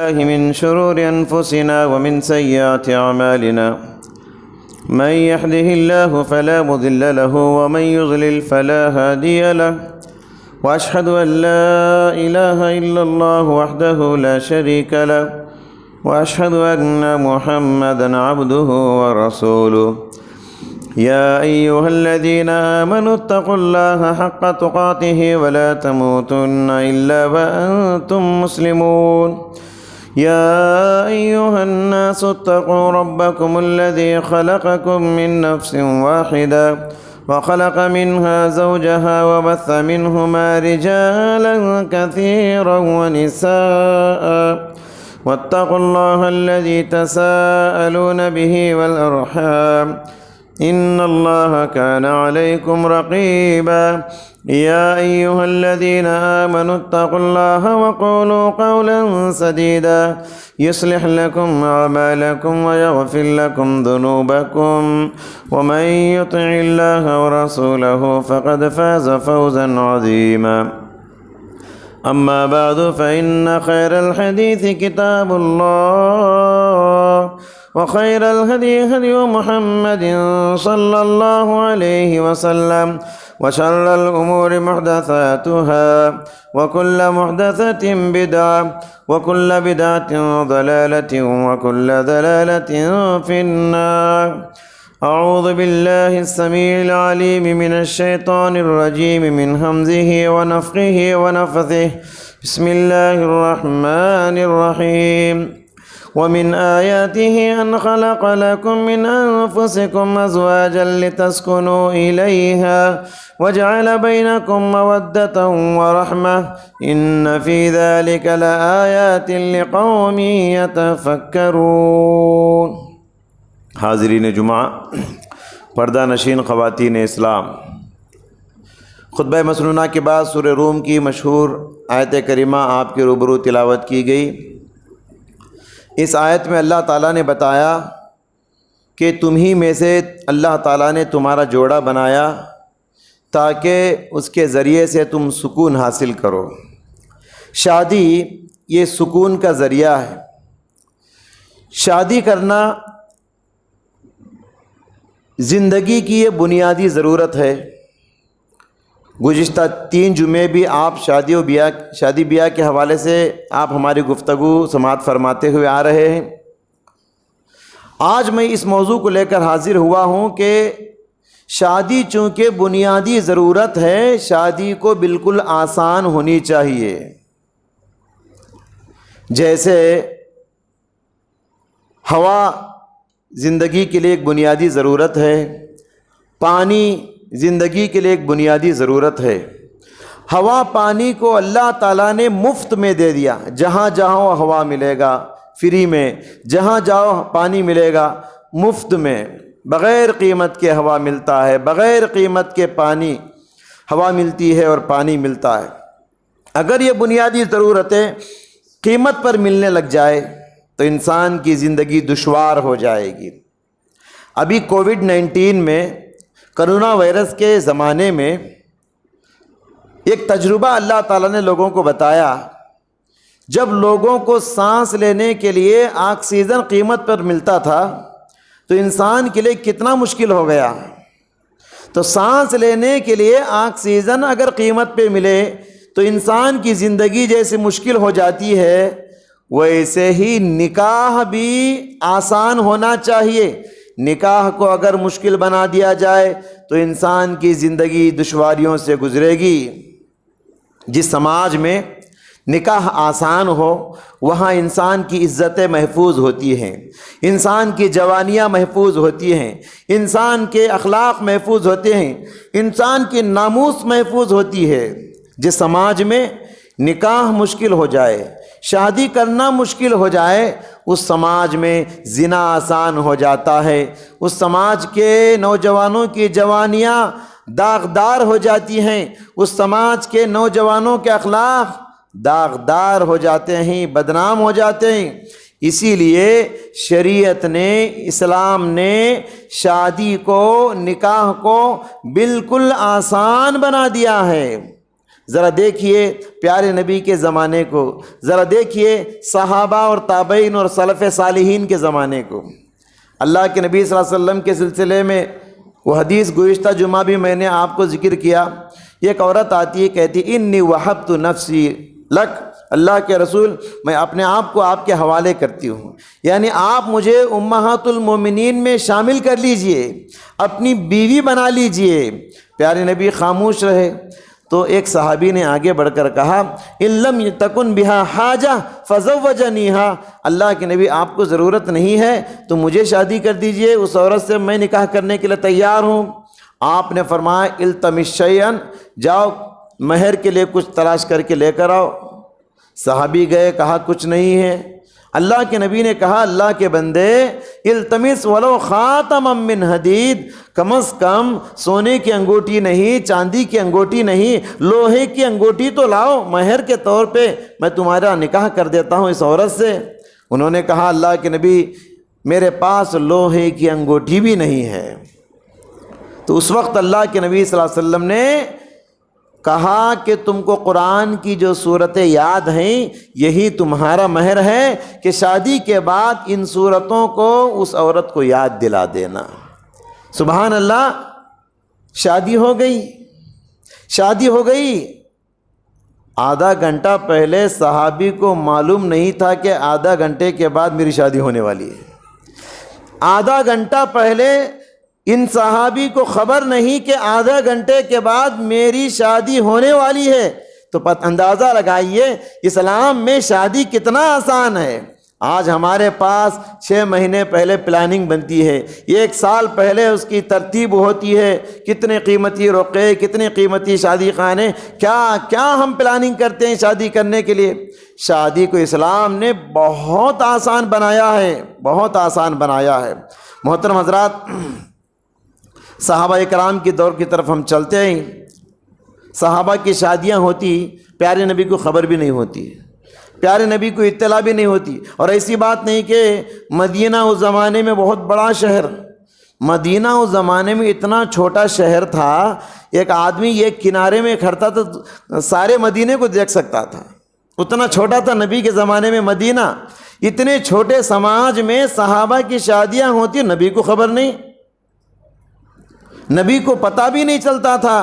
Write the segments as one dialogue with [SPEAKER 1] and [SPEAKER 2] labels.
[SPEAKER 1] الله من شرور أنفسنا ومن سيئات أعمالنا من يهده الله فلا مضل له ومن يضلل فلا هادي له وأشهد أن لا إله إلا الله وحده لا شريك له وأشهد أن محمدا عبده ورسوله يا أيها الذين آمنوا اتقوا الله حق تقاته ولا تموتن إلا وأنتم مسلمون يا أيها الناس اتقوا ربكم الذي خلقكم من نفس واحدة وخلق منها زوجها وبث منهما رجالا كثيرا ونساء واتقوا الله الذي تساءلون به والأرحام إن الله كان عليكم رقيبا يا أيها الذين آمنوا اتقوا الله وقولوا قولا سديدا يصلح لكم أعمالكم ويغفر لكم ذنوبكم ومن يطع الله ورسوله فقد فاز فوزا عظيما أما بعد فإن خير الحديث كتاب الله وخير الهدي هدي محمد صلى الله عليه وسلم وشر الأمور محدثاتها وكل محدثة بدعة وكل بدعة ضلالة وكل ضلالة في النار. أعوذ بالله السميع العليم من الشيطان الرجيم من همزه ونفخه ونفثه. بسم الله الرحمن الرحيم. ومن آياته أن خلق لكم من أنفسكم أزواجا لتسكنوا إليها وجعل بينكم مودة ورحمة إن في ذلك لآيات لقوم يتفكرون. حاضرین جمعہ، پردہ نشین خواتین اسلام، خطبہ مسنونہ کے بعد سورہ روم کی مشہور آیت کریمہ آپ کے روبرو تلاوت کی گئی۔ اس آیت میں اللہ تعالیٰ نے بتایا کہ تم ہی میں سے اللہ تعالیٰ نے تمہارا جوڑا بنایا تاکہ اس کے ذریعے سے تم سکون حاصل کرو۔ شادی یہ سکون کا ذریعہ ہے۔ شادی کرنا زندگی کی یہ بنیادی ضرورت ہے۔ گزشتہ 3 جمعے بھی آپ شادی بیاہ کے حوالے سے آپ ہماری گفتگو سماعت فرماتے ہوئے آ رہے ہیں۔ آج میں اس موضوع کو لے کر حاضر ہوا ہوں کہ شادی چونکہ بنیادی ضرورت ہے، شادی کو بالکل آسان ہونی چاہیے۔ جیسے ہوا زندگی کے لیے ایک بنیادی ضرورت ہے، پانی زندگی کے لیے ایک بنیادی ضرورت ہے۔ ہوا پانی کو اللہ تعالیٰ نے مفت میں دے دیا۔ جہاں جاؤ ہوا ملے گا فری میں، جہاں جاؤ پانی ملے گا مفت میں، بغیر قیمت کے ہوا ملتا ہے، بغیر قیمت کے پانی ہوا ملتی ہے اور پانی ملتا ہے۔ اگر یہ بنیادی ضرورتیں قیمت پر ملنے لگ جائے تو انسان کی زندگی دشوار ہو جائے گی۔ ابھی کووڈ-19 میں، کرونا وائرس کے زمانے میں ایک تجربہ اللہ تعالیٰ نے لوگوں کو بتایا۔ جب لوگوں کو سانس لینے کے لیے آکسیجن قیمت پر ملتا تھا تو انسان کے لیے کتنا مشکل ہو گیا۔ تو سانس لینے کے لیے آکسیجن اگر قیمت پہ ملے تو انسان کی زندگی جیسے مشکل ہو جاتی ہے، ویسے ہی نکاح بھی آسان ہونا چاہیے۔ نکاح کو اگر مشکل بنا دیا جائے تو انسان کی زندگی دشواریوں سے گزرے گی۔ جس سماج میں نکاح آسان ہو وہاں انسان کی عزتیں محفوظ ہوتی ہیں، انسان کی جوانیاں محفوظ ہوتی ہیں، انسان کے اخلاق محفوظ ہوتے ہیں، انسان کی ناموس محفوظ ہوتی ہے۔ جس سماج میں نکاح مشکل ہو جائے، شادی کرنا مشکل ہو جائے، اس سماج میں زنا آسان ہو جاتا ہے، اس سماج کے نوجوانوں کی جوانیاں داغدار ہو جاتی ہیں، اس سماج کے نوجوانوں کے اخلاق داغدار ہو جاتے ہیں، بدنام ہو جاتے ہیں۔ اسی لیے شریعت نے، اسلام نے شادی کو، نکاح کو بالکل آسان بنا دیا ہے۔ ذرا دیکھیے پیارے نبی کے زمانے کو، ذرا دیکھیے صحابہ اور تابعین اور سلف صالحین کے زمانے کو۔ اللہ کے نبی صلی اللہ علیہ وسلم کے سلسلے میں وہ حدیث گزشتہ جمعہ بھی میں نے آپ کو ذکر کیا۔ ایک عورت آتی ہے، کہتی انی وہبت نفسی لک، اللہ کے رسول میں اپنے آپ کو آپ کے حوالے کرتی ہوں، یعنی آپ مجھے امہات المومنین میں شامل کر لیجئے، اپنی بیوی بنا لیجئے۔ پیارے نبی خاموش رہے تو ایک صحابی نے آگے بڑھ کر کہا ان لم تکن بہا حاجہ فزوجنیہا، اللہ کے نبی آپ کو ضرورت نہیں ہے تو مجھے شادی کر دیجئے، اس عورت سے میں نکاح کرنے کے لیے تیار ہوں۔ آپ نے فرمایا التمس شیئا، جاؤ مہر کے لیے کچھ تلاش کر کے لے کر آؤ۔ صحابی گئے، کہا کچھ نہیں ہے۔ اللہ کے نبی نے کہا اللہ کے بندے التمس ولو خاتما من حدید، کم از کم سونے کی انگوٹھی نہیں، چاندی کی انگوٹھی نہیں، لوہے کی انگوٹھی تو لاؤ، مہر کے طور پہ میں تمہارا نکاح کر دیتا ہوں اس عورت سے۔ انہوں نے کہا اللہ کے نبی میرے پاس لوہے کی انگوٹھی بھی نہیں ہے۔ تو اس وقت اللہ کے نبی صلی اللہ علیہ وسلم نے کہا کہ تم کو قرآن کی جو صورتیں یاد ہیں یہی تمہارا مہر ہے کہ شادی کے بعد ان صورتوں کو اس عورت کو یاد دلا دینا۔ سبحان اللہ، شادی ہو گئی، شادی ہو گئی۔ آدھا گھنٹہ پہلے صحابی کو معلوم نہیں تھا کہ آدھا گھنٹے کے بعد میری شادی ہونے والی ہے۔ آدھا گھنٹہ پہلے ان صحابی کو خبر نہیں کہ آدھا گھنٹے کے بعد میری شادی ہونے والی ہے۔ تو اندازہ لگائیے اسلام میں شادی کتنا آسان ہے۔ آج ہمارے پاس 6 مہینے پہلے پلاننگ بنتی ہے، 1 سال پہلے اس کی ترتیب ہوتی ہے، کتنے قیمتی رقعے، کتنے قیمتی شادی خانے، کیا ہم پلاننگ کرتے ہیں شادی کرنے کے لیے۔ شادی کو اسلام نے بہت آسان بنایا ہے، بہت آسان بنایا ہے۔ محترم حضرات، صحابہ اکرام کی دور کی طرف ہم چلتے ہیں۔ صحابہ کی شادیاں ہوتی، پیارے نبی کو خبر بھی نہیں ہوتی، پیارے نبی کو اطلاع بھی نہیں ہوتی۔ اور ایسی بات نہیں کہ مدینہ اس زمانے میں بہت بڑا شہر، مدینہ اس زمانے میں اتنا چھوٹا شہر تھا، ایک آدمی ایک کنارے میں کھڑتا تو سارے مدینے کو دیکھ سکتا تھا، اتنا چھوٹا تھا نبی کے زمانے میں مدینہ۔ اتنے چھوٹے سماج میں صحابہ کی شادیاں ہوتی، نبی کو خبر نہیں، نبی کو پتہ بھی نہیں چلتا تھا۔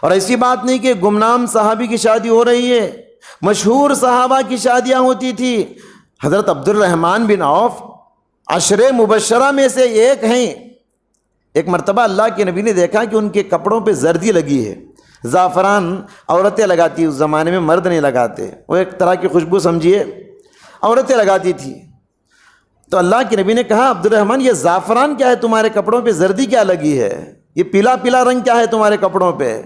[SPEAKER 1] اور ایسی بات نہیں کہ گمنام صحابی کی شادی ہو رہی ہے، مشہور صحابہ کی شادیاں ہوتی تھی۔ حضرت عبد الرحمن بن عوف 10 مبشرہ میں سے ایک ہیں۔ ایک مرتبہ اللہ کے نبی نے دیکھا کہ ان کے کپڑوں پہ زردی لگی ہے، زعفران عورتیں لگاتی، اس زمانے میں مرد نہیں لگاتے، وہ ایک طرح کی خوشبو سمجھیے، عورتیں لگاتی تھی۔ تو اللہ کے نبی نے کہا عبد الرحمن یہ زعفران کیا ہے تمہارے کپڑوں پہ، زردی کیا لگی ہے، یہ پیلا پیلا رنگ کیا ہے تمہارے کپڑوں پہ؟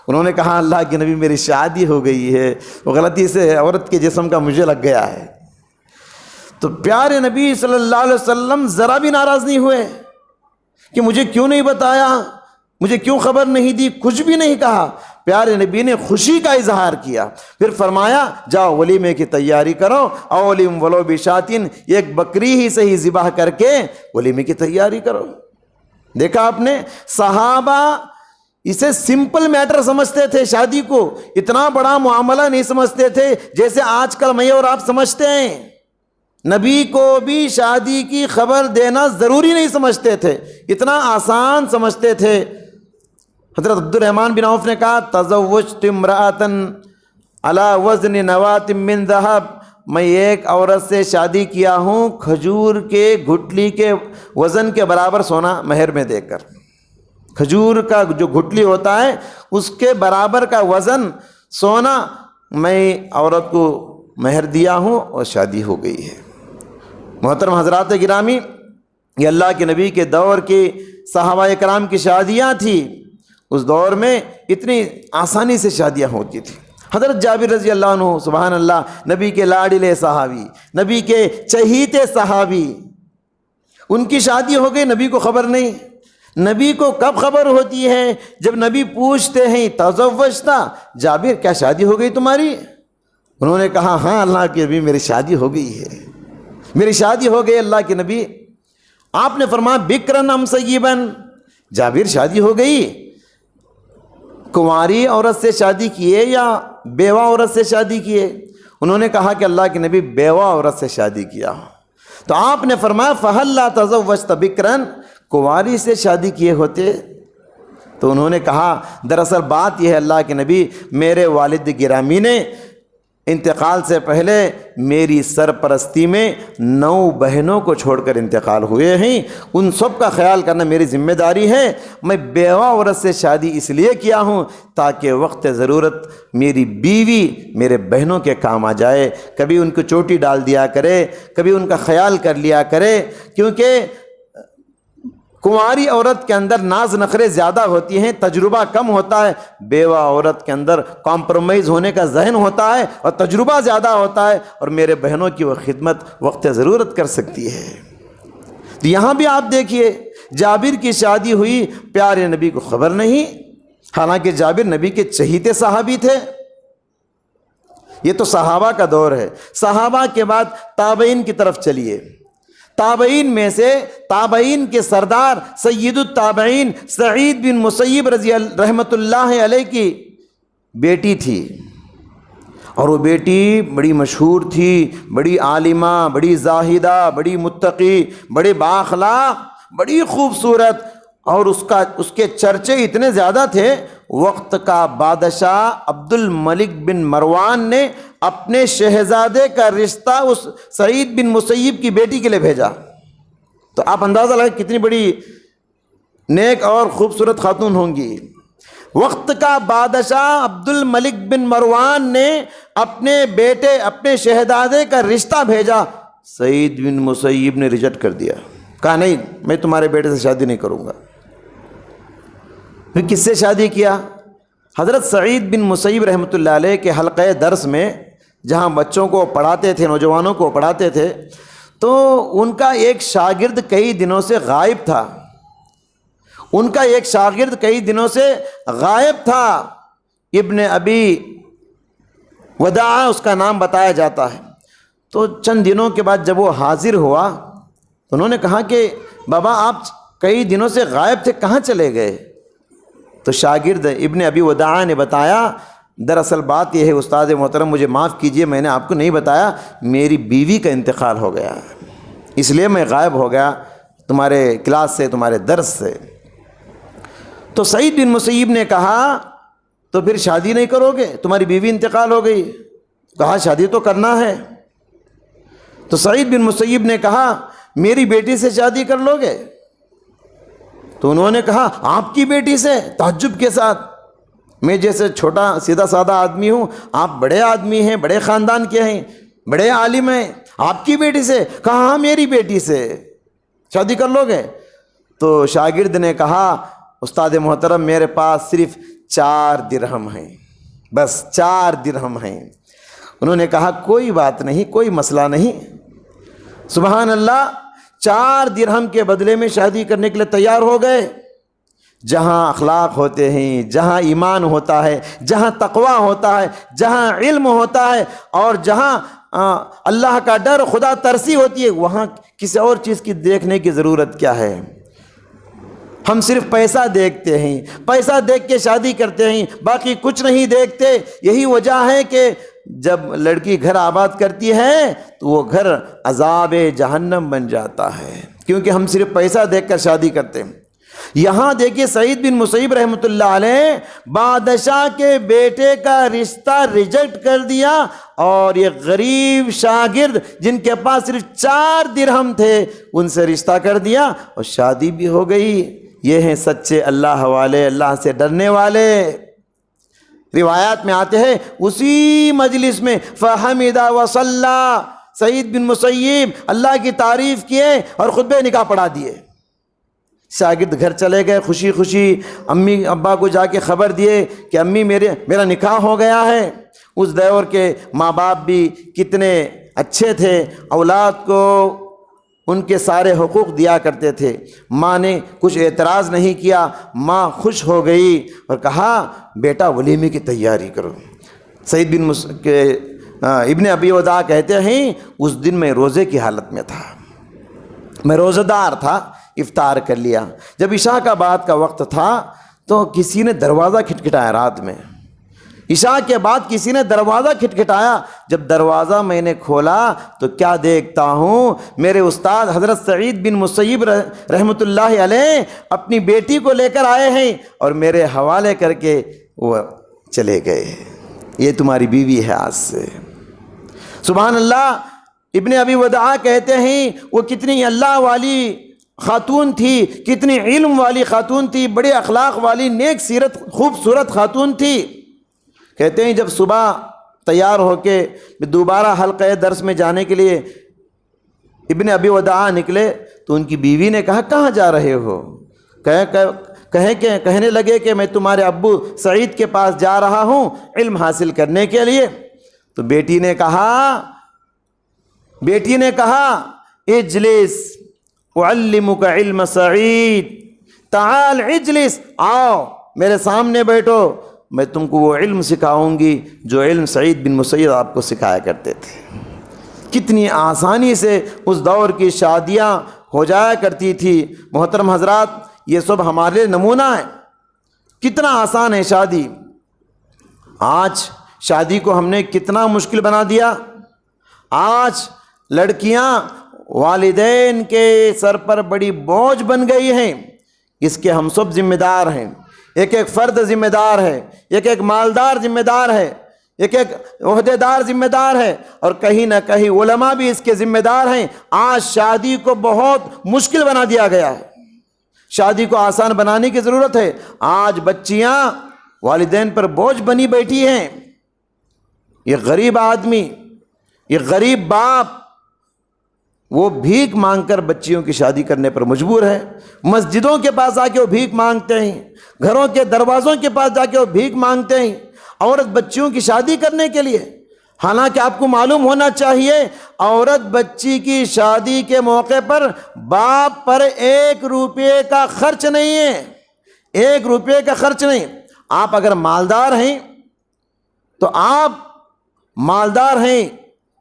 [SPEAKER 1] انہوں نے کہا اللہ کے نبی میری شادی ہو گئی ہے، وہ غلطی سے عورت کے جسم کا مجھے لگ گیا ہے۔ تو پیارے نبی صلی اللہ علیہ وسلم ذرا بھی ناراض نہیں ہوئے کہ مجھے کیوں نہیں بتایا، مجھے کیوں خبر نہیں دی، کچھ بھی نہیں کہا۔ پیارے نبی نے خوشی کا اظہار کیا، پھر فرمایا جاؤ ولیمے کی تیاری کرو، اولیم ولو بشاتن، ایک بکری ہی سے ہی ذبح کر کے ولیمے کی تیاری کرو۔ دیکھا آپ نے، صحابہ اسے سمپل میٹر سمجھتے تھے، شادی کو اتنا بڑا معاملہ نہیں سمجھتے تھے جیسے آج کل میں اور آپ سمجھتے ہیں۔ نبی کو بھی شادی کی خبر دینا ضروری نہیں سمجھتے تھے، اتنا آسان سمجھتے تھے۔ حضرت عبد الرحمن بن عوف نے کہا تزوجت امرأۃ علی وزن نواۃ من ذہب، میں ایک عورت سے شادی کیا ہوں کھجور کے گٹھلی کے وزن کے برابر سونا مہر میں دے کر۔ کھجور کا جو گٹھلی ہوتا ہے اس کے برابر کا وزن سونا میں عورت کو مہر دیا ہوں اور شادی ہو گئی ہے۔ محترم حضرات گرامی، یہ اللہ کے نبی کے دور کی صحابہ کرام کی شادیاں تھیں۔ اس دور میں اتنی آسانی سے شادیاں ہوتی تھیں۔ حضرت جابر رضی اللہ عنہ، سبحان اللہ، نبی کے لاڈلے صحابی، نبی کے چہیتے صحابی، ان کی شادی ہو گئی، نبی کو خبر نہیں۔ نبی کو کب خبر ہوتی ہے؟ جب نبی پوچھتے ہیں تزوجتا، جابر کیا شادی ہو گئی تمہاری؟ انہوں نے کہا ہاں اللہ کے نبی میری شادی ہو گئی ہے، میری شادی ہو گئی اللہ کے نبی۔ آپ نے فرمایا بکرن ام سیبن، جابر شادی ہو گئی؟ کنواری عورت سے شادی کیے یا بیوہ عورت سے شادی کیے؟ انہوں نے کہا کہ اللہ کے نبی بیوہ عورت سے شادی کیا۔ تو آپ نے فرمایا فَهَلْ لَا تَزَوَّجْتَ بِكْرًا، کنواری سے شادی کیے ہوتے؟ تو انہوں نے کہا دراصل بات یہ ہے اللہ کے نبی، میرے والد گرامی نے انتقال سے پہلے میری سرپرستی میں 9 بہنوں کو چھوڑ کر انتقال ہوئے ہیں، ان سب کا خیال کرنا میری ذمہ داری ہے۔ میں بیوہ عورت سے شادی اس لیے کیا ہوں تاکہ وقت ضرورت میری بیوی میرے بہنوں کے کام آ جائے، کبھی ان کو چوٹی ڈال دیا کرے، کبھی ان کا خیال کر لیا کرے، کیونکہ کنواری عورت کے اندر ناز نخرے زیادہ ہوتی ہیں، تجربہ کم ہوتا ہے۔ بیوہ عورت کے اندر کمپرومائز ہونے کا ذہن ہوتا ہے اور تجربہ زیادہ ہوتا ہے، اور میرے بہنوں کی وہ خدمت وقت ضرورت کر سکتی ہے۔ تو یہاں بھی آپ دیکھیے جابر کی شادی ہوئی، پیارے نبی کو خبر نہیں، حالانکہ جابر نبی کے چہیتے صحابی تھے۔ یہ تو صحابہ کا دور ہے۔ صحابہ کے بعد تابعین کی طرف چلیے۔ تابعین میں سے تابعین کے سردار سید التابعین سعید بن مسیب رحمۃ اللہ علیہ کی بیٹی تھی، اور وہ بیٹی بڑی مشہور تھی، بڑی عالمہ، بڑی زاہدہ، بڑی متقی، بڑے بااخلاق، بڑی خوبصورت، اور اس کے چرچے اتنے زیادہ تھے، وقت کا بادشاہ عبد الملک بن مروان نے اپنے شہزادے کا رشتہ اس سعید بن مسیب کی بیٹی کے لیے بھیجا۔ تو آپ اندازہ لگائیں کتنی بڑی نیک اور خوبصورت خاتون ہوں گی۔ وقت کا بادشاہ عبد الملک بن مروان نے اپنے بیٹے، اپنے شہزادے کا رشتہ بھیجا، سعید بن مسیب نے ریجیکٹ کر دیا، کہا نہیں میں تمہارے بیٹے سے شادی نہیں کروں گا۔ پھر کس سے شادی کیا؟ حضرت سعید بن مسیب رحمۃ اللہ علیہ کے حلقہ درس میں، جہاں بچوں کو پڑھاتے تھے، نوجوانوں کو پڑھاتے تھے، تو ان کا ایک شاگرد کئی دنوں سے غائب تھا۔ ابن ابی وداع اس کا نام بتایا جاتا ہے۔ تو چند دنوں کے بعد جب وہ حاضر ہوا تو انہوں نے کہا کہ بابا آپ کئی دنوں سے غائب تھے، کہاں چلے گئے؟ تو شاگرد ابن ابی وداع نے بتایا دراصل بات یہ ہے استاد محترم مجھے معاف کیجئے، میں نے آپ کو نہیں بتایا، میری بیوی کا انتقال ہو گیا، اس لیے میں غائب ہو گیا تمہارے کلاس سے، تمہارے درس سے۔ تو سعید بن مسیب نے کہا تو پھر شادی نہیں کرو گے؟ تمہاری بیوی انتقال ہو گئی۔ کہا شادی تو کرنا ہے۔ تو سعید بن مسیب نے کہا میری بیٹی سے شادی کر لو گے؟ تو انہوں نے کہا آپ کی بیٹی سے؟ تعجب کے ساتھ، میں جیسے چھوٹا سیدھا سادہ آدمی ہوں، آپ بڑے آدمی ہیں، بڑے خاندان کے ہیں، بڑے عالم ہیں، آپ کی بیٹی سے؟ کہا ہاں میری بیٹی سے شادی کر لو گے؟ تو شاگرد نے کہا استاد محترم میرے پاس صرف 4 درہم ہیں، بس 4 درہم ہیں۔ انہوں نے کہا کوئی بات نہیں، کوئی مسئلہ نہیں۔ سبحان اللہ، 4 درہم کے بدلے میں شادی کرنے کے لیے تیار ہو گئے۔ جہاں اخلاق ہوتے ہیں، جہاں ایمان ہوتا ہے، جہاں تقوی ہوتا ہے، جہاں علم ہوتا ہے، اور جہاں اللہ کا ڈر، خدا ترسی ہوتی ہے، وہاں کسی اور چیز کی دیکھنے کی ضرورت کیا ہے؟ ہم صرف پیسہ دیکھتے ہیں، پیسہ دیکھ کے شادی کرتے ہیں، باقی کچھ نہیں دیکھتے۔ یہی وجہ ہے کہ جب لڑکی گھر آباد کرتی ہے تو وہ گھر عذاب جہنم بن جاتا ہے، کیونکہ ہم صرف پیسہ دیکھ کر شادی کرتے ہیں۔ یہاں دیکھیے سعید بن مسیب رحمۃ اللہ علیہ بادشاہ کے بیٹے کا رشتہ ریجیکٹ کر دیا، اور یہ غریب شاگرد جن کے پاس صرف 4 درہم تھے ان سے رشتہ کر دیا، اور شادی بھی ہو گئی۔ یہ ہیں سچے اللہ والے، اللہ سے ڈرنے والے۔ روایات میں آتے ہیں اسی مجلس میں فحمد وصلی، سعید بن مسیب اللہ کی تعریف کیے اور خطبہ نکاح پڑھا دیے۔ شاگرد گھر چلے گئے خوشی خوشی، امی ابا کو جا کے خبر دیے کہ امی میرا نکاح ہو گیا ہے۔ اس دور کے ماں باپ بھی کتنے اچھے تھے، اولاد کو ان کے سارے حقوق دیا کرتے تھے۔ ماں نے کچھ اعتراض نہیں کیا، ماں خوش ہو گئی اور کہا بیٹا ولیمے کی تیاری کرو۔ سعید بن ابن ابی وداع کہتے ہیں اس دن میں روزے کی حالت میں تھا، میں روزہ دار تھا، افطار کر لیا۔ جب عشاء کا بعد کا وقت تھا تو کسی نے دروازہ کھٹکھٹایا رات میں، عشاء کے بعد کسی نے دروازہ کھٹکھٹایا. جب دروازہ میں نے کھولا تو کیا دیکھتا ہوں، میرے استاد حضرت سعید بن مسیب رحمۃ اللہ علیہ اپنی بیٹی کو لے کر آئے ہیں اور میرے حوالے کر کے وہ چلے گئے، یہ تمہاری بیوی ہے آج سے. سبحان اللہ. ابن ابی وداع کہتے ہیں وہ کتنی اللہ والی خاتون تھی، کتنی علم والی خاتون تھی، بڑے اخلاق والی، نیک سیرت خوبصورت خاتون تھی. کہتے ہیں جب صبح تیار ہو کے دوبارہ حلقہ درس میں جانے کے لیے ابن ابی وداع نکلے تو ان کی بیوی نے کہا کہاں جا رہے ہو؟ کہنے لگے کہ میں تمہارے ابو سعید کے پاس جا رہا ہوں علم حاصل کرنے کے لیے. تو بیٹی نے کہا اجلس اعلمک علم سعید، تعال اجلس، آؤ میرے سامنے بیٹھو، میں تم کو وہ علم سکھاؤں گی جو علم سعید بن مسیب آپ کو سکھایا کرتے تھے. کتنی آسانی سے اس دور کی شادیاں ہو جایا کرتی تھی. محترم حضرات، یہ سب ہمارے لیے نمونہ ہے، کتنا آسان ہے شادی. آج شادی کو ہم نے کتنا مشکل بنا دیا. آج لڑکیاں والدین کے سر پر بڑی بوجھ بن گئی ہیں، اس کے ہم سب ذمہ دار ہیں. ایک ایک فرد ذمہ دار ہے، ایک ایک مالدار ذمہ دار ہے، ایک ایک عہدے دار ذمہ دار ہے، اور کہیں نہ کہیں علماء بھی اس کے ذمہ دار ہیں. آج شادی کو بہت مشکل بنا دیا گیا ہے، شادی کو آسان بنانے کی ضرورت ہے. آج بچیاں والدین پر بوجھ بنی بیٹھی ہیں. یہ غریب آدمی، یہ غریب باپ، وہ بھیک مانگ کر بچیوں کی شادی کرنے پر مجبور ہے. مسجدوں کے پاس جا کے وہ بھیک مانگتے ہیں، گھروں کے دروازوں کے پاس جا کے وہ بھیک مانگتے ہیں عورت بچیوں کی شادی کرنے کے لیے. حالانکہ آپ کو معلوم ہونا چاہیے عورت بچی کی شادی کے موقع پر باپ پر 1 روپے کا خرچ نہیں ہے، 1 روپے کا خرچ نہیں. آپ اگر مالدار ہیں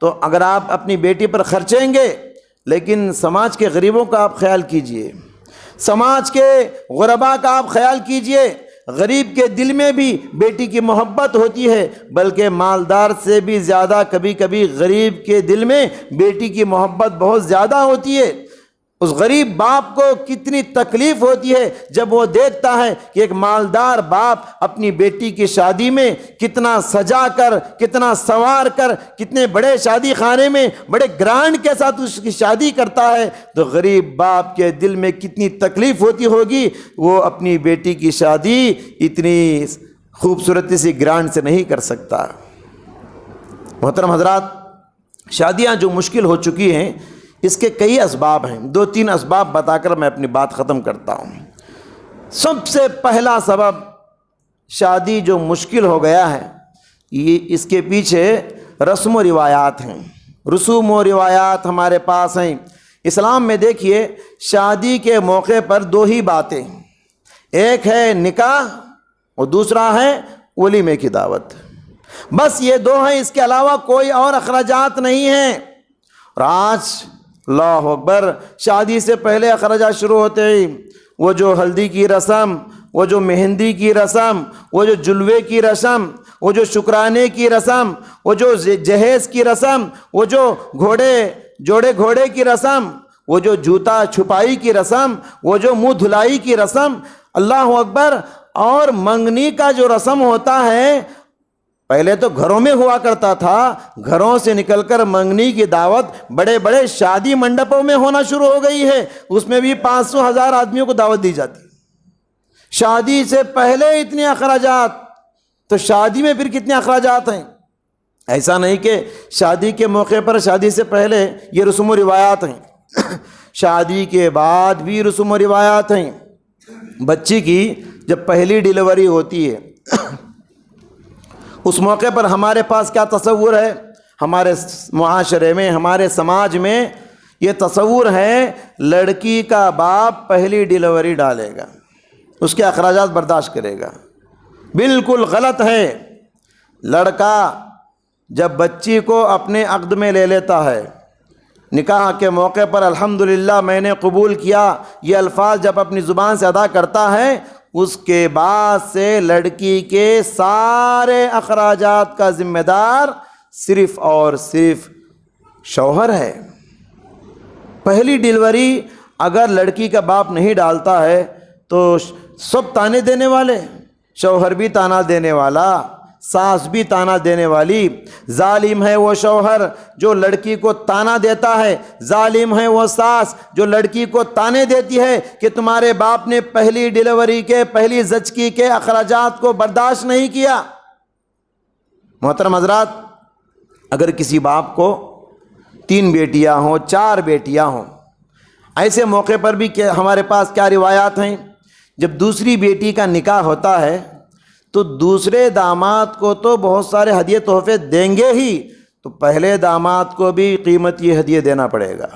[SPEAKER 1] تو اگر آپ اپنی بیٹی پر خرچیں گے، لیکن سماج کے غریبوں کا آپ خیال کیجئے، سماج کے غرباء کا آپ خیال کیجئے. غریب کے دل میں بھی بیٹی کی محبت ہوتی ہے، بلکہ مالدار سے بھی زیادہ کبھی کبھی غریب کے دل میں بیٹی کی محبت بہت زیادہ ہوتی ہے. اس غریب باپ کو کتنی تکلیف ہوتی ہے جب وہ دیکھتا ہے کہ ایک مالدار باپ اپنی بیٹی کی شادی میں کتنا سجا کر، کتنا سنوار کر، کتنے بڑے شادی خانے میں بڑے گرانڈ کے ساتھ اس کی شادی کرتا ہے، تو غریب باپ کے دل میں کتنی تکلیف ہوتی ہوگی. وہ اپنی بیٹی کی شادی اتنی خوبصورتی سے گرانڈ سے نہیں کر سکتا. محترم حضرات، شادیاں جو مشکل ہو چکی ہیں اس کے کئی اسباب ہیں. 2-3 اسباب بتا کر میں اپنی بات ختم کرتا ہوں. سب سے پہلا سبب شادی جو مشکل ہو گیا ہے، یہ اس کے پیچھے رسم و روایات ہیں. رسوم و روایات ہمارے پاس ہیں. اسلام میں دیکھیے شادی کے موقع پر 2 ہی باتیں، ایک ہے نکاح اور دوسرا ہے ولیمے کی دعوت. بس یہ 2 ہیں، اس کے علاوہ کوئی اور اخراجات نہیں ہیں. اور آج اللہ اکبر، شادی سے پہلے اخراجات شروع ہوتے ہیں. وہ جو ہلدی کی رسم، وہ جو مہندی کی رسم، وہ جو جلوے کی رسم، وہ جو شکرانے کی رسم، وہ جو جہیز کی رسم، وہ جو جوڑے گھوڑے کی رسم، وہ جو جوتا چھپائی کی رسم، وہ جو منہ دھلائی کی رسم، اللہ اکبر. اور منگنی کا جو رسم ہوتا ہے، پہلے تو گھروں میں ہوا کرتا تھا، گھروں سے نکل کر منگنی کی دعوت بڑے بڑے شادی منڈپوں میں ہونا شروع ہو گئی ہے. اس میں بھی 500,000 آدمیوں کو دعوت دی جاتی. شادی سے پہلے اتنے اخراجات، تو شادی میں پھر کتنے اخراجات ہیں. ایسا نہیں کہ شادی کے موقع پر، شادی سے پہلے یہ رسوم و روایات ہیں، شادی کے بعد بھی رسوم و روایات ہیں. بچی کی جب پہلی ڈیلیوری ہوتی ہے اس موقع پر ہمارے پاس کیا تصور ہے؟ ہمارے معاشرے میں، ہمارے سماج میں یہ تصور ہے لڑکی کا باپ پہلی ڈیلیوری ڈالے گا، اس کے اخراجات برداشت کرے گا. بالکل غلط ہے. لڑکا جب بچی کو اپنے عقد میں لے لیتا ہے، نکاح کے موقع پر الحمدللہ میں نے قبول کیا، یہ الفاظ جب اپنی زبان سے ادا کرتا ہے اس کے بعد سے لڑکی کے سارے اخراجات کا ذمہ دار صرف اور صرف شوہر ہے۔ پہلی ڈیلیوری اگر لڑکی کا باپ نہیں ڈالتا ہے تو سب تانے دینے والے، شوہر بھی تانا دینے والا، ساس بھی تانا دینے والی۔ ظالم ہے وہ شوہر جو لڑکی کو تانا دیتا ہے، ظالم ہے وہ ساس جو لڑکی کو تانے دیتی ہے کہ تمہارے باپ نے پہلی ڈیلیوری کے، پہلی زچگی کے اخراجات کو برداشت نہیں کیا۔ محترم حضرات، اگر کسی باپ کو 3 بیٹیاں ہوں، 4 بیٹیاں ہوں، ایسے موقع پر بھی کہ ہمارے پاس کیا روایات ہیں، جب دوسری بیٹی کا نکاح ہوتا ہے تو دوسرے داماد کو تو بہت سارے ہدیے تحفے دیں گے ہی، تو پہلے داماد کو بھی قیمتی ہدیے دینا پڑے گا۔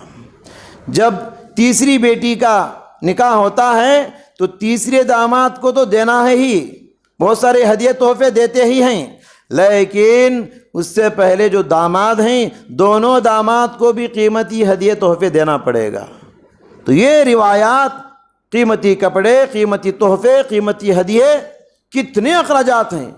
[SPEAKER 1] جب تیسری بیٹی کا نکاح ہوتا ہے تو تیسرے داماد کو تو دینا ہے ہی، بہت سارے ہدیے تحفے دیتے ہی ہیں، لیکن اس سے پہلے جو داماد ہیں دونوں داماد کو بھی قیمتی ہدیے تحفے دینا پڑے گا۔ تو یہ روایات، قیمتی کپڑے، قیمتی تحفے، قیمتی ہدیے، کتنے اخراجات ہیں۔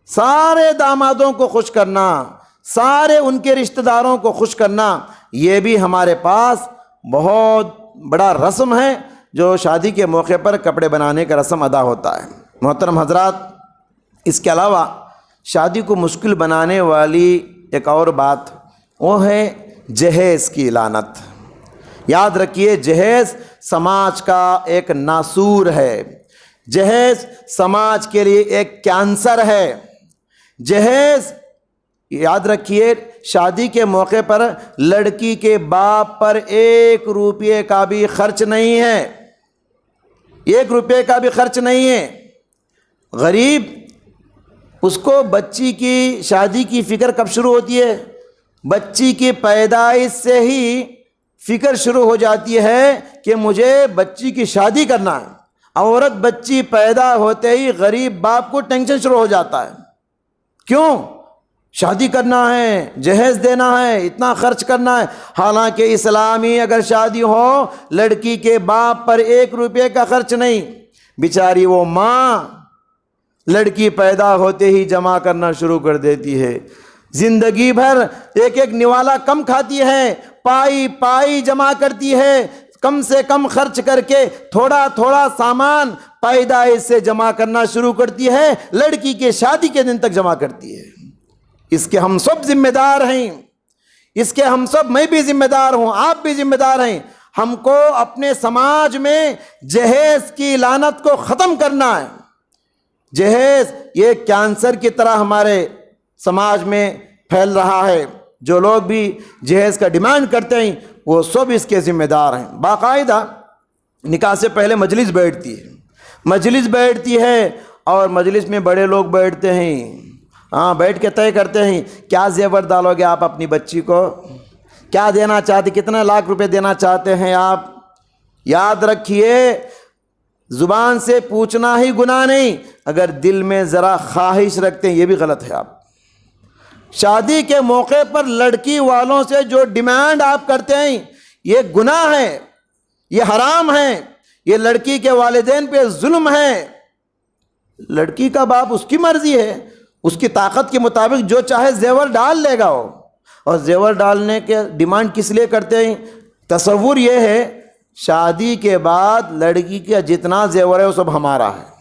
[SPEAKER 1] سارے دامادوں کو خوش کرنا، سارے ان کے رشتہ داروں کو خوش کرنا، یہ بھی ہمارے پاس بہت بڑا رسم ہے جو شادی کے موقع پر کپڑے بنانے کا رسم ادا ہوتا ہے۔ محترم حضرات، اس کے علاوہ شادی کو مشکل بنانے والی ایک اور بات وہ ہے جہیز کی لعنت۔ یاد رکھیے، جہیز سماج کا ایک ناسور ہے، جہیز سماج کے لیے ایک کینسر ہے۔ جہیز، یاد رکھیے، شادی کے موقع پر لڑکی کے باپ پر 1 روپے کا بھی خرچ نہیں ہے، 1 روپے کا بھی خرچ نہیں ہے۔ غریب، اس کو بچی کی شادی کی فکر کب شروع ہوتی ہے؟ بچی کی پیدائش سے ہی فکر شروع ہو جاتی ہے کہ مجھے بچی کی شادی کرنا ہے۔ عورت بچی پیدا ہوتے ہی غریب باپ کو ٹینشن شروع ہو جاتا ہے، کیوں؟ شادی کرنا ہے، جہیز دینا ہے، اتنا خرچ کرنا ہے۔ حالانکہ اسلامی اگر شادی ہو، لڑکی کے باپ پر 1 روپے کا خرچ نہیں، بیچاری وہ ماں لڑکی پیدا ہوتے ہی جمع کرنا شروع کر دیتی ہے، زندگی بھر ایک نوالا کم کھاتی ہے، پائی پائی جمع کرتی ہے، کم سے کم خرچ کر کے تھوڑا تھوڑا سامان پیدائش سے جمع کرنا شروع کرتی ہے، لڑکی کے شادی کے دن تک جمع کرتی ہے۔ اس کے ہم سب ذمہ دار ہیں، اس کے ہم سب، میں بھی ذمہ دار ہوں، آپ بھی ذمہ دار ہیں۔ ہم کو اپنے سماج میں جہیز کی لعنت کو ختم کرنا ہے۔ جہیز یہ کینسر کی طرح ہمارے سماج میں پھیل رہا ہے۔ جو لوگ بھی جہیز کا ڈیمانڈ کرتے ہیں وہ سب اس کے ذمہ دار ہیں۔ باقاعدہ نکاح سے پہلے مجلس بیٹھتی ہے اور مجلس میں بڑے لوگ بیٹھتے ہیں، بیٹھ کے طے کرتے ہیں کیا زیور ڈالو گے آپ اپنی بچی کو، کیا دینا چاہتے، کتنے لاکھ روپے دینا چاہتے ہیں آپ۔ یاد رکھیے، زبان سے پوچھنا ہی گناہ نہیں، اگر دل میں ذرا خواہش رکھتے ہیں یہ بھی غلط ہے۔ آپ شادی کے موقع پر لڑکی والوں سے جو ڈیمانڈ آپ کرتے ہیں یہ گناہ ہے، یہ حرام ہے، یہ لڑکی کے والدین پہ ظلم ہے۔ لڑکی کا باپ اس کی مرضی ہے، اس کی طاقت کے مطابق جو چاہے زیور ڈال لے گا وہ، اور زیور ڈالنے کے ڈیمانڈ کس لیے کرتے ہیں؟ تصور یہ ہے شادی کے بعد لڑکی کا جتنا زیور ہے وہ سب ہمارا ہے۔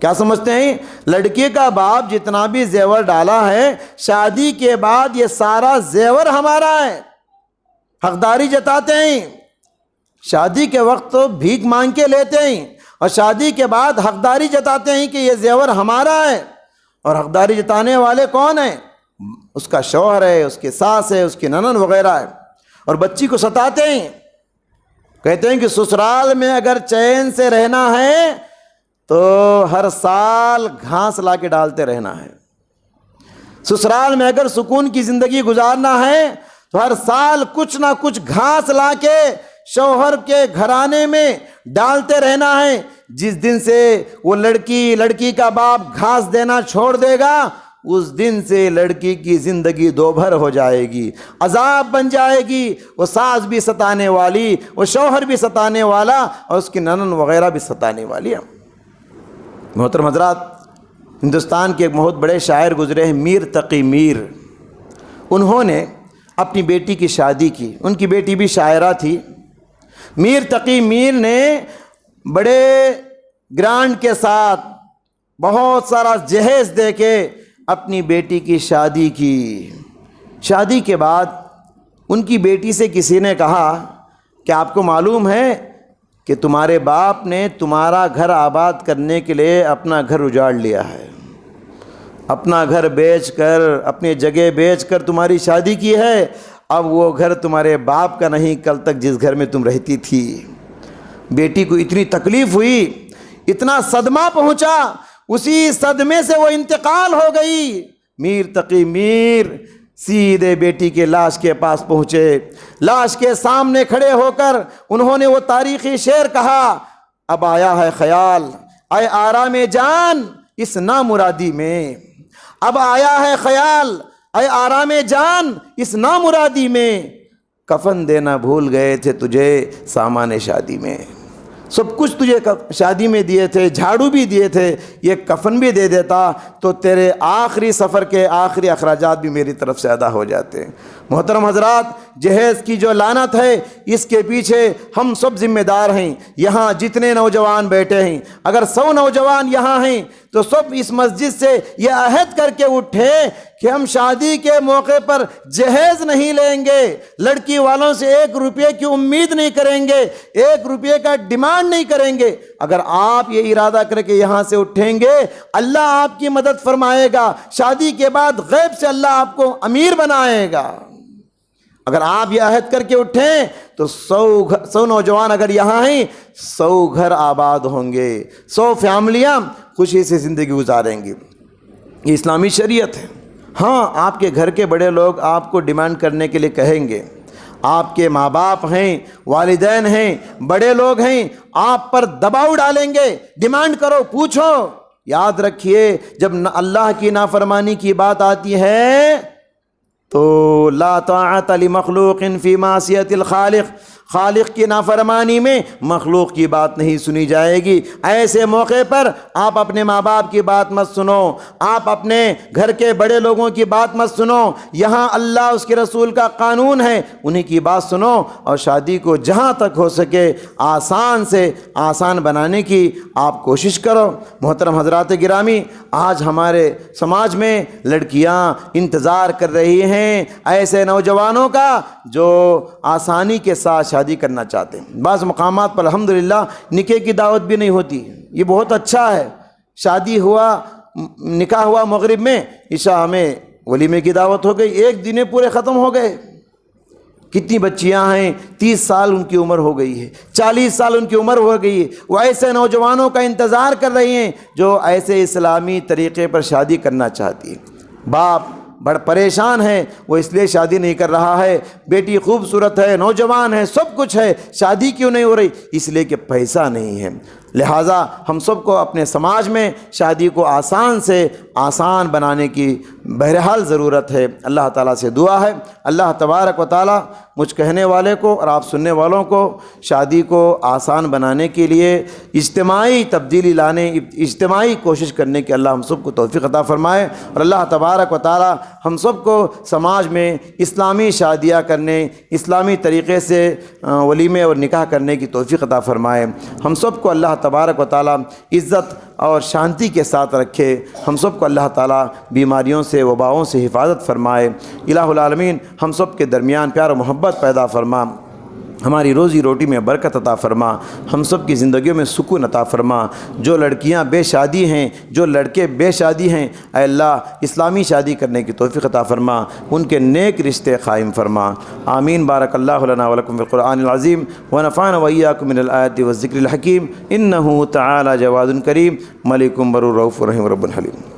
[SPEAKER 1] کیا سمجھتے ہیں؟ لڑکی کا باپ جتنا بھی زیور ڈالا ہے شادی کے بعد یہ سارا زیور ہمارا ہے، حقداری جتاتے ہیں۔ شادی کے وقت تو بھیک مانگ کے لیتے ہیں اور شادی کے بعد حقداری جتاتے ہیں کہ یہ زیور ہمارا ہے۔ اور حقداری جتانے والے کون ہیں؟ اس کا شوہر ہے، اس کی ساس ہے، اس کی ننن وغیرہ ہے۔ اور بچی کو ستاتے ہیں، کہتے ہیں کہ سسرال میں اگر چین سے رہنا ہے تو ہر سال گھاس لا کے ڈالتے رہنا ہے، سسرال میں اگر سکون کی زندگی گزارنا ہے تو ہر سال کچھ نہ کچھ گھاس لا کے شوہر کے گھرانے میں ڈالتے رہنا ہے۔ جس دن سے وہ لڑکی کا باپ گھاس دینا چھوڑ دے گا اس دن سے لڑکی کی زندگی دوبھر ہو جائے گی، عذاب بن جائے گی، وہ ساس بھی ستانے والی، وہ شوہر بھی ستانے والا، اور اس کی ننن وغیرہ بھی ستانے والی۔ محترم حضرات، ہندوستان کے ایک بہت بڑے شاعر گزرے ہیں میر تقی میر. انہوں نے اپنی بیٹی کی شادی کی. ان کی بیٹی بھی شاعرہ تھی. میر تقی میر نے بڑے گرانڈ کے ساتھ بہت سارا جہیز دے کے اپنی بیٹی کی شادی کی. شادی کے بعد ان کی بیٹی سے کسی نے کہا کہ آپ کو معلوم ہے کہ تمہارے باپ نے تمہارا گھر آباد کرنے کے لیے اپنا گھر اجاڑ لیا ہے، اپنا گھر بیچ کر، اپنی جگہ بیچ کر تمہاری شادی کی ہے. اب وہ گھر تمہارے باپ کا نہیں، کل تک جس گھر میں تم رہتی تھی. بیٹی کو اتنی تکلیف ہوئی، اتنا صدمہ پہنچا، اسی صدمے سے وہ انتقال ہو گئی. میر تقی میر سیدھے بیٹی کے لاش کے پاس پہنچے. لاش کے سامنے کھڑے ہو کر انہوں نے وہ تاریخی شعر کہا، اب آیا ہے خیال اے آرام جان اس نامرادی میں. اب آیا ہے خیال اے آرام جان اس نامرادی میں. کفن دینا بھول گئے تھے تجھے سامان شادی میں. سب کچھ تجھے شادی میں دیے تھے، جھاڑو بھی دیے تھے، یہ کفن بھی دے دیتا تو تیرے آخری سفر کے آخری اخراجات بھی میری طرف سے ادا ہو جاتے. محترم حضرات، جہیز کی جو لعنت ہے اس کے پیچھے ہم سب ذمہ دار ہیں. یہاں جتنے نوجوان بیٹھے ہیں، اگر 100 نوجوان یہاں ہیں تو سب اس مسجد سے یہ عہد کر کے اٹھے کہ ہم شادی کے موقع پر جہیز نہیں لیں گے، لڑکی والوں سے 1 روپے کی امید نہیں کریں گے، 1 روپے کا ڈیمانڈ نہیں کریں گے. اگر آپ یہ ارادہ کر کے یہاں سے اٹھیں گے، اللہ آپ کی مدد فرمائے گا. شادی کے بعد غیب سے اللہ آپ کو امیر بنائے گا. اگر آپ یہ عہد کر کے اٹھیں تو 100 نوجوان اگر یہاں ہیں، 100 گھر آباد ہوں گے، 100 فیملیاں خوشی سے زندگی گزاریں گی. یہ اسلامی شریعت ہے. ہاں، آپ کے گھر کے بڑے لوگ آپ کو ڈیمانڈ کرنے کے لیے کہیں گے، آپ کے ماں باپ ہیں، والدین ہیں، بڑے لوگ ہیں، آپ پر دباؤ ڈالیں گے، ڈیمانڈ کرو، پوچھو. یاد رکھیے، جب اللہ کی نافرمانی کی بات آتی ہے تو لا طاعت لمخلوق فی معصیت الخالق، خالق کی نافرمانی میں مخلوق کی بات نہیں سنی جائے گی. ایسے موقع پر آپ اپنے ماں باپ کی بات مت سنو، آپ اپنے گھر کے بڑے لوگوں کی بات مت سنو. یہاں اللہ اس کے رسول کا قانون ہے، انہی کی بات سنو اور شادی کو جہاں تک ہو سکے آسان سے آسان بنانے کی آپ کوشش کرو. محترم حضرات گرامی، آج ہمارے سماج میں لڑکیاں انتظار کر رہی ہیں ایسے نوجوانوں کا جو آسانی کے ساتھ شادی کرنا چاہتے ہیں. بعض مقامات پر الحمدللہ نکاح کی دعوت بھی نہیں ہوتی، یہ بہت اچھا ہے. شادی ہوا، نکاح ہوا مغرب میں، عشاء میں ولیمے کی دعوت ہو گئی، 1 دن پورے ختم ہو گئے. کتنی بچیاں ہیں 30 سال ان کی عمر ہو گئی ہے، 40 سال ان کی عمر ہو گئی ہے، وہ ایسے نوجوانوں کا انتظار کر رہی ہیں جو ایسے اسلامی طریقے پر شادی کرنا چاہتی ہیں. باپ بڑا پریشان ہے، وہ اس لیے شادی نہیں کر رہا ہے، بیٹی خوبصورت ہے، نوجوان ہے، سب کچھ ہے، شادی کیوں نہیں ہو رہی؟ اس لیے کہ پیسہ نہیں ہے. لہٰذا ہم سب کو اپنے سماج میں شادی کو آسان سے آسان بنانے کی بہرحال ضرورت ہے. اللہ تعالیٰ سے دعا ہے اللہ تبارک و تعالیٰ مجھ کہنے والے کو اور آپ سننے والوں کو شادی کو آسان بنانے کے لیے اجتماعی تبدیلی لانے، اجتماعی کوشش کرنے کی اللہ ہم سب کو توفیق عطا فرمائے. اور اللہ تبارک و تعالیٰ ہم سب کو سماج میں اسلامی شادیاں کرنے، اسلامی طریقے سے ولیمے اور نکاح کرنے کی توفیق عطا فرمائے. ہم سب کو اللہ تبارک و تعالیٰ عزت اور شانتی کے ساتھ رکھے. ہم سب کو اللہ تعالیٰ بیماریوں سے، وباؤں سے حفاظت فرمائے. الہ العالمین ہم سب کے درمیان پیار و محبت پیدا فرما، ہماری روزی روٹی میں برکت عطا فرما، ہم سب کی زندگیوں میں سکون عطا فرما. جو لڑکیاں بے شادی ہیں، جو لڑکے بے شادی ہیں، اے اللہ اسلامی شادی کرنے کی توفیق عطا فرما، ان کے نیک رشتے قائم فرما. آمین. بارک اللہ لنا ولکم فی القرآن العظیم ونفعنا وإیاکم من الآیات والذکر الحکیم. انہ تعالی جواد کریم ملک بر رؤوف رحیم رب الحلیم.